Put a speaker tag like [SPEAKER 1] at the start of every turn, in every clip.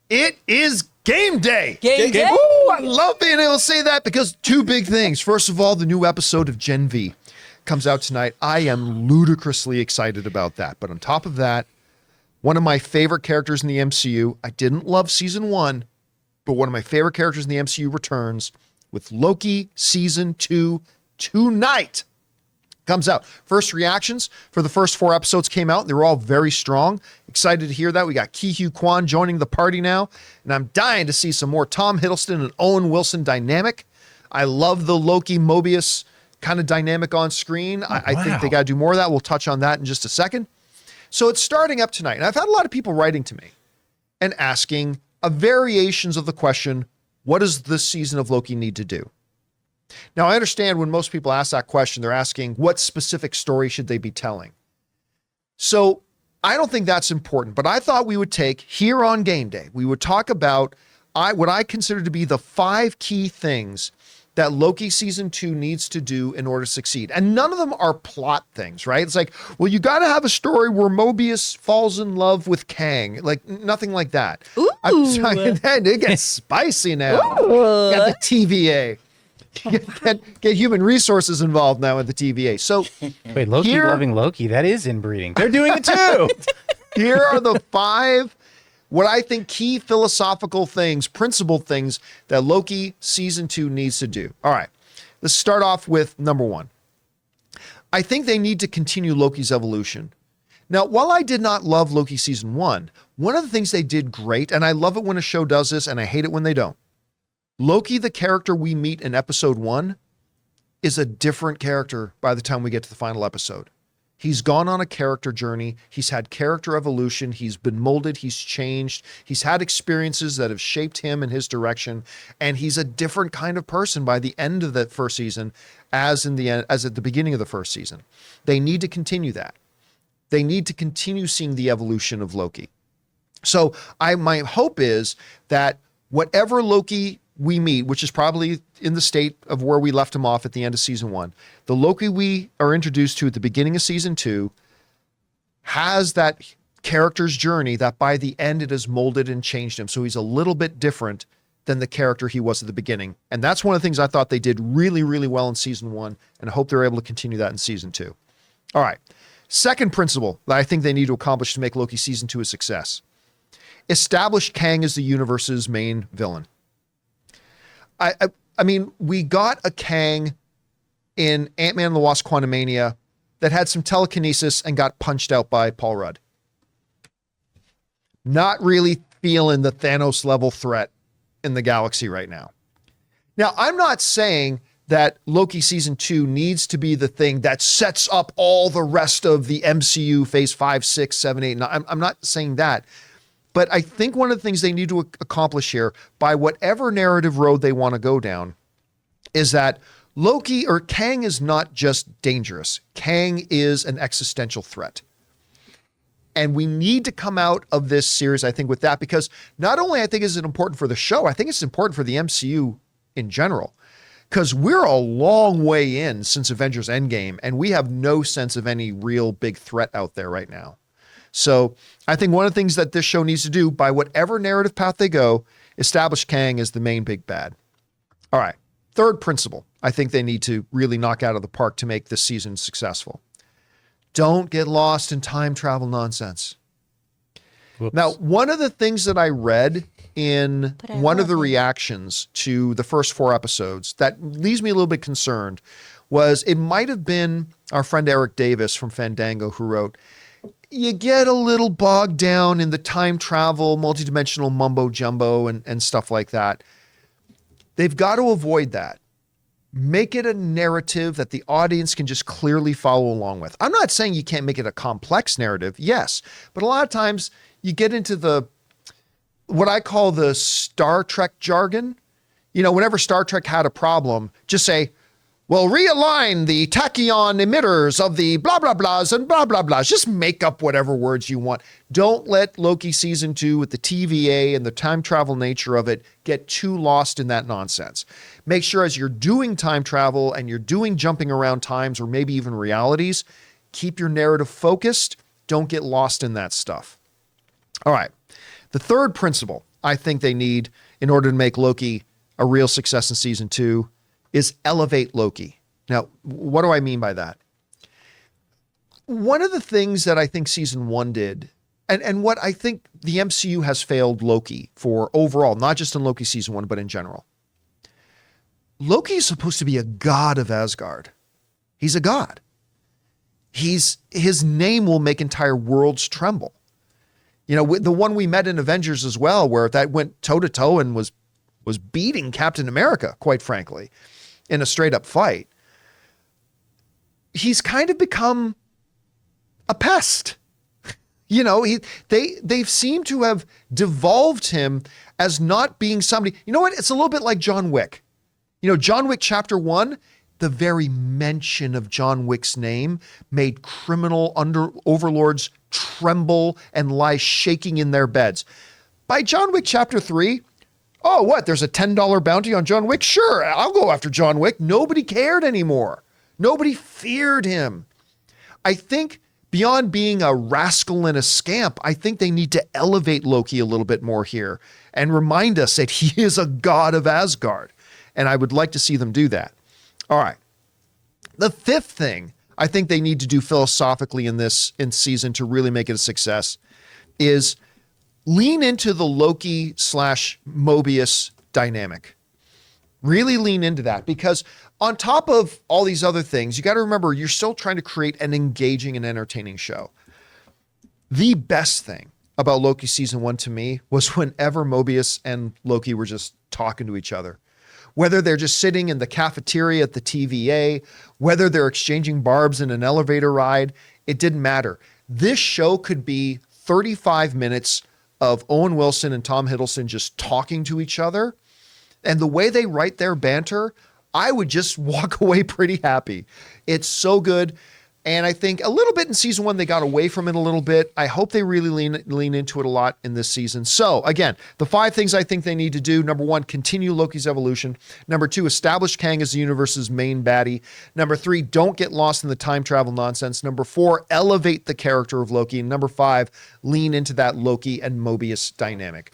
[SPEAKER 1] It is game day.
[SPEAKER 2] Game day.
[SPEAKER 1] Woo, I love being able to say that because two big things. First of all, the new episode of Gen V comes out tonight. I am ludicrously excited about that. But on top of that, one of my favorite characters in the MCU, I didn't love season 1, but one of my favorite characters in the MCU returns with Loki season 2 tonight. Comes out. First reactions for the first 4 episodes came out. They were all very strong. Excited to hear that. We got Ki-Hugh Kwan joining the party now, and I'm dying to see some more Tom Hiddleston and Owen Wilson dynamic. I love the Loki Mobius kind of dynamic on screen. I think they got to do more of that. We'll touch on that in just a second. So it's starting up tonight, and I've had a lot of people writing to me and asking variations of the question, what does this season of Loki need to do? Now, I understand when most people ask that question, they're asking what specific story should they be telling? So I don't think that's important, but I thought we would take here on game day, we would talk about what I consider to be the 5 key things that Loki season 2 needs to do in order to succeed. And none of them are plot things, right? It's like, well, you got to have a story where Mobius falls in love with Kang. Like nothing like that.
[SPEAKER 2] Ooh.
[SPEAKER 1] It gets spicy now.
[SPEAKER 2] Ooh.
[SPEAKER 1] Got the TVA. Get human resources involved now with the TVA. So
[SPEAKER 3] wait, Loki loving Loki, that is inbreeding. They're doing it too.
[SPEAKER 1] Here are the 5, what I think key philosophical things, principled things that Loki season 2 needs to do. All right, let's start off with number 1. I think they need to continue Loki's evolution. Now, while I did not love Loki season 1, one of the things they did great, and I love it when a show does this, and I hate it when they don't. Loki, the character we meet in episode 1, is a different character by the time we get to the final episode. He's gone on a character journey. He's had character evolution. He's been molded. He's changed. He's had experiences that have shaped him in his direction. And he's a different kind of person by the end of the first season as at the beginning of the first season. They need to continue that. They need to continue seeing the evolution of Loki. So my hope is that whatever Loki we meet, which is probably in the state of where we left him off at the end of season 1, the Loki we are introduced to at the beginning of season 2 has that character's journey that by the end it has molded and changed him. So he's a little bit different than the character he was at the beginning. And that's one of the things I thought they did really, really well in season 1, and I hope they're able to continue that in season 2. All right. Second principle that I think they need to accomplish to make Loki season 2 a success. Establish Kang as the universe's main villain. I mean, we got a Kang in Ant-Man and the Wasp: Quantumania that had some telekinesis and got punched out by Paul Rudd. Not really feeling the Thanos level threat in the galaxy right now. Now, I'm not saying that Loki season 2 needs to be the thing that sets up all the rest of the MCU phase 5, 6, 7, 8, 9. I'm not saying that. But I think one of the things they need to accomplish here, by whatever narrative road they want to go down, is that Loki or Kang is not just dangerous. Kang is an existential threat. And we need to come out of this series, I think, with that, because not only I think is it important for the show, I think it's important for the MCU in general, because we're a long way in since Avengers Endgame, and we have no sense of any real big threat out there right now. So I think one of the things that this show needs to do, by whatever narrative path they go, establish Kang as the main big bad. All right. Third principle, I think they need to really knock out of the park to make this season successful. Don't get lost in time travel nonsense.
[SPEAKER 3] Whoops.
[SPEAKER 1] Now, one of the things that I read in one of the reactions to the first 4 episodes that leaves me a little bit concerned was it might have been our friend Eric Davis from Fandango who wrote, you get a little bogged down in the time travel, multidimensional mumbo jumbo and stuff like that. They've got to avoid that. Make it a narrative that the audience can just clearly follow along with. I'm not saying you can't make it a complex narrative. Yes. But a lot of times you get into what I call the Star Trek jargon. You know, whenever Star Trek had a problem, just say, well, realign the tachyon emitters of the blah, blah, blahs and blah, blah, blahs. Just make up whatever words you want. Don't let Loki season 2 with the TVA and the time travel nature of it get too lost in that nonsense. Make sure as you're doing time travel and you're doing jumping around times or maybe even realities, keep your narrative focused. Don't get lost in that stuff. All right. The third principle I think they need in order to make Loki a real success in season 2 is elevate Loki. Now, what do I mean by that? One of the things that I think season 1 did, and what I think the MCU has failed Loki for overall, not just in Loki season 1, but in general. Loki is supposed to be a god of Asgard. He's a god. His name will make entire worlds tremble. You know, the one we met in Avengers as well, where that went toe to toe and was beating Captain America, quite frankly, in a straight up fight. He's kind of become a pest. You know, they've seemed to have devolved him as not being somebody. You know what? It's a little bit like John Wick. You know, John Wick Chapter 1, the very mention of John Wick's name made criminal overlords tremble and lie shaking in their beds. By John Wick Chapter 3, oh, what? There's a $10 bounty on John Wick? Sure, I'll go after John Wick. Nobody cared anymore. Nobody feared him. I think beyond being a rascal and a scamp, I think they need to elevate Loki a little bit more here and remind us that he is a god of Asgard. And I would like to see them do that. All right. The fifth thing I think they need to do philosophically in season to really make it a success is lean into the Loki / Mobius dynamic. Really lean into that, because on top of all these other things, you got to remember you're still trying to create an engaging and entertaining show. The best thing about Loki season 1 to me was whenever Mobius and Loki were just talking to each other. Whether they're just sitting in the cafeteria at the TVA, whether they're exchanging barbs in an elevator ride, it didn't matter. This show could be 35 minutes of Owen Wilson and Tom Hiddleston just talking to each other. And the way they write their banter, I would just walk away pretty happy. It's so good. And I think a little bit in season 1, they got away from it a little bit. I hope they really lean into it a lot in this season. So again, the 5 things I think they need to do. Number 1, continue Loki's evolution. Number 2, establish Kang as the universe's main baddie. Number 3, don't get lost in the time travel nonsense. Number 4, elevate the character of Loki. And number 5, lean into that Loki and Mobius dynamic.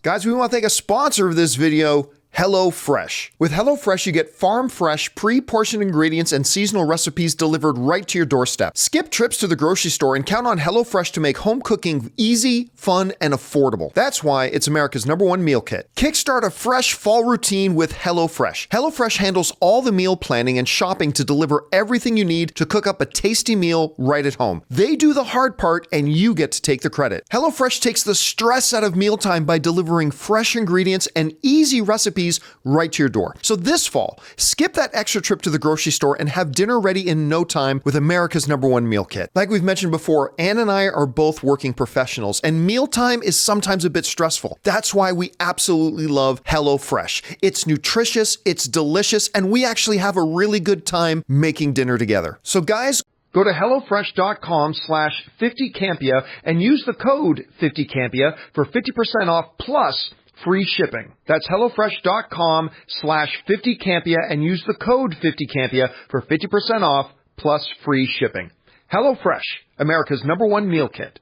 [SPEAKER 1] Guys, we want to thank a sponsor of this video, HelloFresh. With HelloFresh, you get farm-fresh, pre-portioned ingredients and seasonal recipes delivered right to your doorstep. Skip trips to the grocery store and count on HelloFresh to make home cooking easy, fun, and affordable. That's why it's America's #1 meal kit. Kickstart a fresh fall routine with HelloFresh. HelloFresh handles all the meal planning and shopping to deliver everything you need to cook up a tasty meal right at home. They do the hard part, and you get to take the credit. HelloFresh takes the stress out of mealtime by delivering fresh ingredients and easy recipes right to your door. So this fall, skip that extra trip to the grocery store and have dinner ready in no time with America's #1 meal kit. Like we've mentioned before, Ann and I are both working professionals, and mealtime is sometimes a bit stressful. That's why we absolutely love HelloFresh. It's nutritious, it's delicious, and we actually have a really good time making dinner together. So guys, go to HelloFresh.com/50Campea and use the code 50Campea for 50% off plus free shipping. That's HelloFresh.com/50Campea and use the code 50Campea for 50% off plus free shipping. HelloFresh, America's #1 meal kit.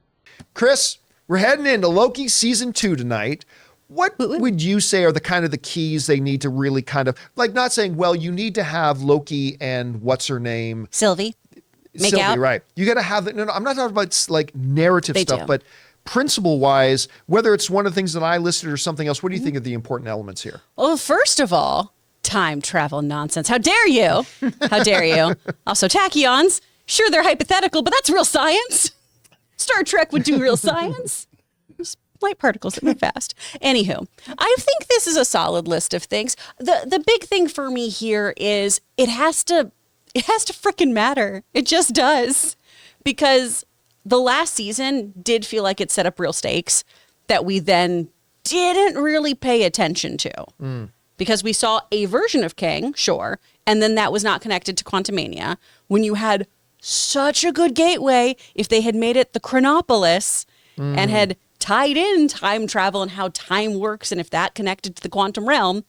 [SPEAKER 1] Chris, we're heading into Loki season 2 tonight. What would you say are the keys they need to really like, not saying, well, you need to have Loki and what's her name?
[SPEAKER 2] Sylvie, out.
[SPEAKER 1] Right. You got to have that. No, I'm not talking about like narrative stuff,
[SPEAKER 2] do.
[SPEAKER 1] but principle-wise, whether it's one of the things that I listed or something else, what do you think of the important elements here?
[SPEAKER 2] Well, first of all, time travel nonsense. How dare you? How dare you? Also, tachyons. Sure, they're hypothetical, but that's real science. Star Trek would do real science. Just light particles that move fast. Anywho, I think this is a solid list of things. The big thing for me here is it has to frickin' matter. It just does. Because the last season did feel like it set up real stakes that we then didn't really pay attention to. Because we saw a version of Kang, sure, and then that was not connected to Quantumania. When you had such a good gateway, if they had made it the Chronopolis and had tied in time travel and how time works and if that connected to the quantum realm,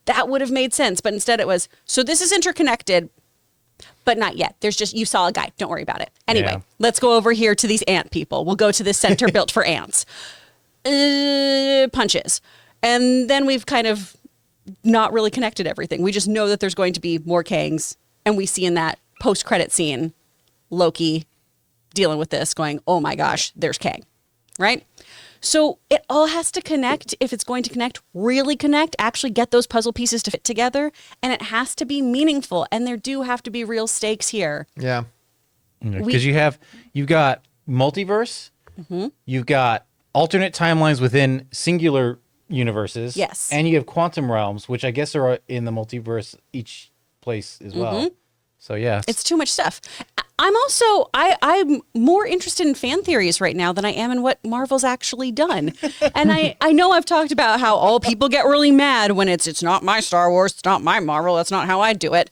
[SPEAKER 2] that would have made sense. But instead it was, so this is interconnected, but not yet. There's just, you saw a guy. Don't worry about it. Anyway, Let's go over here to these ant people. We'll go to this center built for ants. punches. And then we've kind of not really connected everything. We just know that there's going to be more Kangs. And we see in that post-credit scene, Loki dealing with this, going, oh my gosh, there's Kang, right? So it all has to connect. If it's going to connect, really connect, actually get those puzzle pieces to fit together. And it has to be meaningful. And there do have to be real stakes here.
[SPEAKER 1] Yeah.
[SPEAKER 3] Because you've got multiverse, you've got alternate timelines within singular universes.
[SPEAKER 2] Yes.
[SPEAKER 3] And you have quantum realms, which I guess are in the multiverse each place as well. So yeah.
[SPEAKER 2] It's too much stuff. I'm more interested in fan theories right now than I am in what Marvel's actually done. And I know I've talked about how all people get really mad when it's not my Star Wars, it's not my Marvel, that's not how I do it.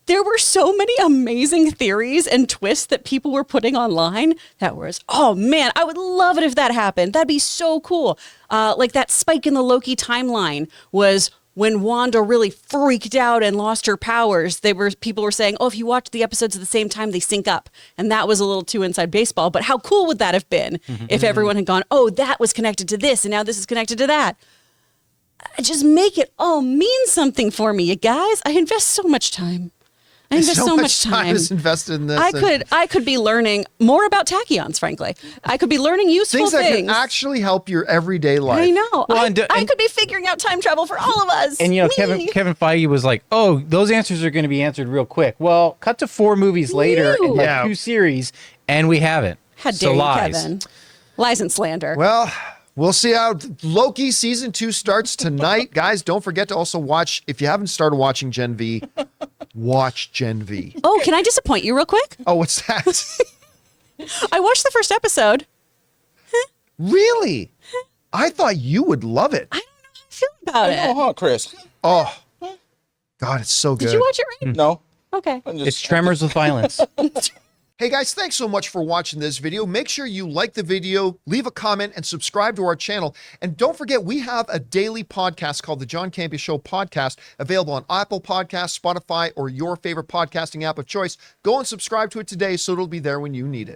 [SPEAKER 2] There were so many amazing theories and twists that people were putting online that was, oh man, I would love it if that happened. That'd be so cool. Like that spike in the Loki timeline was when Wanda really freaked out and lost her powers. People were saying, oh, if you watch the episodes at the same time, they sync up. And that was a little too inside baseball. But how cool would that have been if everyone had gone, oh, that was connected to this and now this is connected to that? Just make it all mean something for me, you guys. I invest so much time. I invest so much time
[SPEAKER 1] is invested in this.
[SPEAKER 2] I could be learning more about tachyons, frankly. I could be learning useful
[SPEAKER 1] things that can actually help your everyday life.
[SPEAKER 2] I know.
[SPEAKER 3] Well,
[SPEAKER 2] I could be figuring out time travel for all of us.
[SPEAKER 3] And, you know,
[SPEAKER 2] Me.
[SPEAKER 3] Kevin Feige was like, oh, those answers are going to be answered real quick. Well, cut to 4 movies later and
[SPEAKER 1] Yeah.
[SPEAKER 3] 2 series, and we haven't.
[SPEAKER 2] How
[SPEAKER 3] So
[SPEAKER 2] dare you,
[SPEAKER 3] lies.
[SPEAKER 2] Kevin? Lies and slander.
[SPEAKER 1] Well, we'll see how Loki season 2 starts tonight. Guys, don't forget to also watch, if you haven't started watching Gen V, watch Gen V.
[SPEAKER 2] Oh, can I disappoint you real quick?
[SPEAKER 1] Oh, what's that?
[SPEAKER 2] I watched the first episode.
[SPEAKER 1] Really? I thought you would love it.
[SPEAKER 2] I don't know how I feel about it.
[SPEAKER 4] Oh, huh, Chris?
[SPEAKER 1] Oh, God, it's so good.
[SPEAKER 2] Did you watch it, Ray?
[SPEAKER 4] No.
[SPEAKER 2] Okay.
[SPEAKER 4] I'm just,
[SPEAKER 3] It's Tremors with violence.
[SPEAKER 1] Hey guys, thanks so much for watching this video. Make sure you like the video, leave a comment, and subscribe to our channel. And don't forget, we have a daily podcast called the John Campea Show podcast, available on Apple Podcasts, Spotify, or your favorite podcasting app of choice. Go and subscribe to it today so it'll be there when you need it.